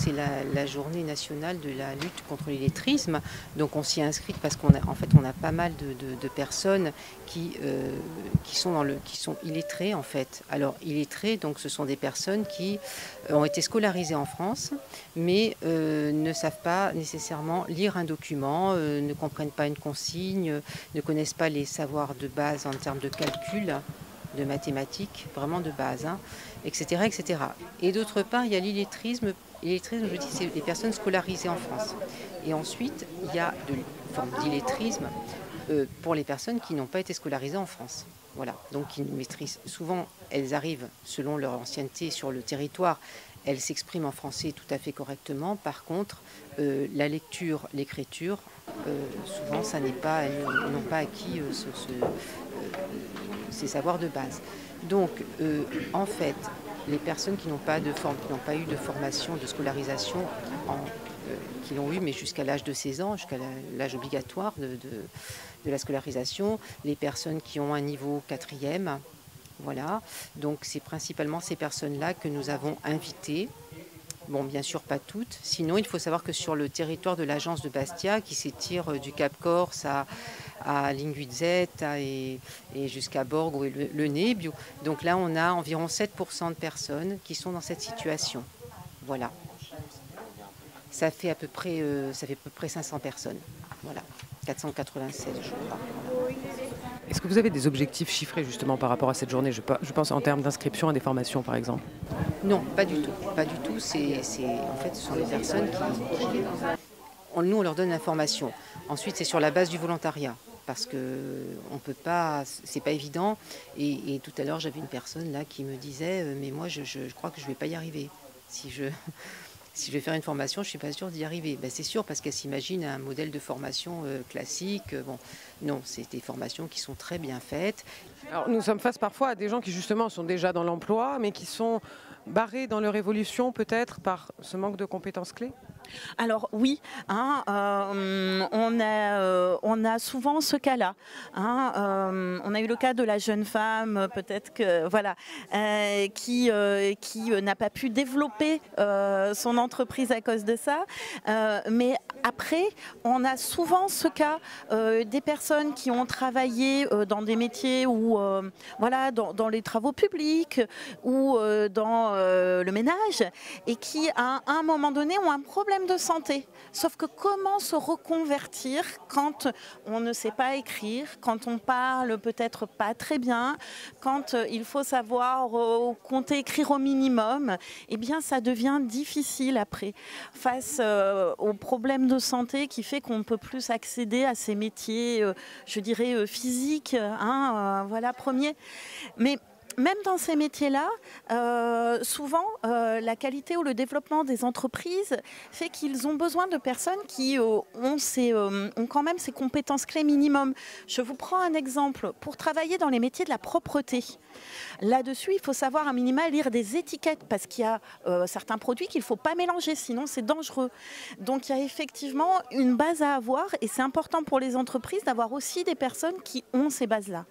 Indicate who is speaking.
Speaker 1: c'est la journée nationale de la lutte contre l'illettrisme. Donc on s'y est inscrit parce qu'on a pas mal de personnes qui sont illettrées en fait. Alors illettrées, donc ce sont des personnes qui ont été scolarisées en France, mais ne savent pas nécessairement lire un document, ne comprennent pas une consigne, ne connaissent pas les savoirs de base en termes de calcul, de mathématiques, vraiment de base, hein, etc., etc. Et d'autre part, il y a l'illettrisme. L'illettrisme, je dis, c'est les personnes scolarisées en France. Et ensuite, il y a de forme d'illettrisme pour les personnes qui n'ont pas été scolarisées en France. Voilà, donc qui maîtrisent. Souvent, elles arrivent, selon leur ancienneté sur le territoire, elles s'expriment en français tout à fait correctement. Par contre, la lecture, l'écriture, souvent, ça n'est pas, elles n'ont pas acquis ces savoirs de base. Donc, en fait, les personnes qui n'ont pas eu de formation, de scolarisation, qui l'ont eu, mais jusqu'à l'âge de 16 ans, jusqu'à l'âge obligatoire de la scolarisation, les personnes qui ont un niveau 4e, voilà. Donc, c'est principalement ces personnes-là que nous avons invitées. Bon, bien sûr, pas toutes. Sinon, il faut savoir que sur le territoire de l'agence de Bastia, qui s'étire du Cap Corse à Linguizet et jusqu'à Borgo et le Nebbio, donc là, on a environ 7% de personnes qui sont dans cette situation. Voilà. Ça fait à peu près 500 personnes. Voilà. 496, je crois. Voilà.
Speaker 2: Est-ce que vous avez des objectifs chiffrés justement par rapport à cette journée? Je pense en termes d'inscription à des formations par exemple.
Speaker 1: Non, pas du tout. Pas du tout. En fait, ce sont des personnes nous, on leur donne l'information. Ensuite, c'est sur la base du volontariat. Parce que on peut pas, c'est pas évident. Et tout à l'heure, j'avais une personne là qui me disait, mais moi, je crois que je vais pas y arriver. Si je vais faire une formation, je ne suis pas sûre d'y arriver. Ben, c'est sûr, parce qu'elle s'imagine un modèle de formation classique. Bon, non, c'est des formations qui sont très bien faites.
Speaker 2: Alors, nous sommes face parfois à des gens qui justement sont déjà dans l'emploi, mais qui sont barrés dans leur évolution peut-être par ce manque de compétences clés.
Speaker 3: Alors oui, hein, on a souvent ce cas-là. Hein, on a eu le cas de la jeune femme, peut-être que voilà, qui n'a pas pu développer son entreprise à cause de ça. Mais après, on a souvent ce cas des personnes qui ont travaillé dans des métiers où, voilà, dans les travaux publics ou dans le ménage et qui, à un moment donné, ont un problème de santé. Sauf que comment se reconvertir quand on ne sait pas écrire, quand on parle peut-être pas très bien, quand il faut savoir compter, écrire au minimum, eh bien ça devient difficile après face aux problèmes de santé qui fait qu'on ne peut plus accéder à ces métiers, je dirais physiques, hein, voilà, premiers. Mais même dans ces métiers-là, souvent, la qualité ou le développement des entreprises fait qu'ils ont besoin de personnes qui ont quand même ces compétences clés minimum. Je vous prends un exemple. Pour travailler dans les métiers de la propreté, là-dessus, il faut savoir un minima lire des étiquettes parce qu'il y a certains produits qu'il ne faut pas mélanger, sinon c'est dangereux. Donc il y a effectivement une base à avoir et c'est important pour les entreprises d'avoir aussi des personnes qui ont ces bases-là.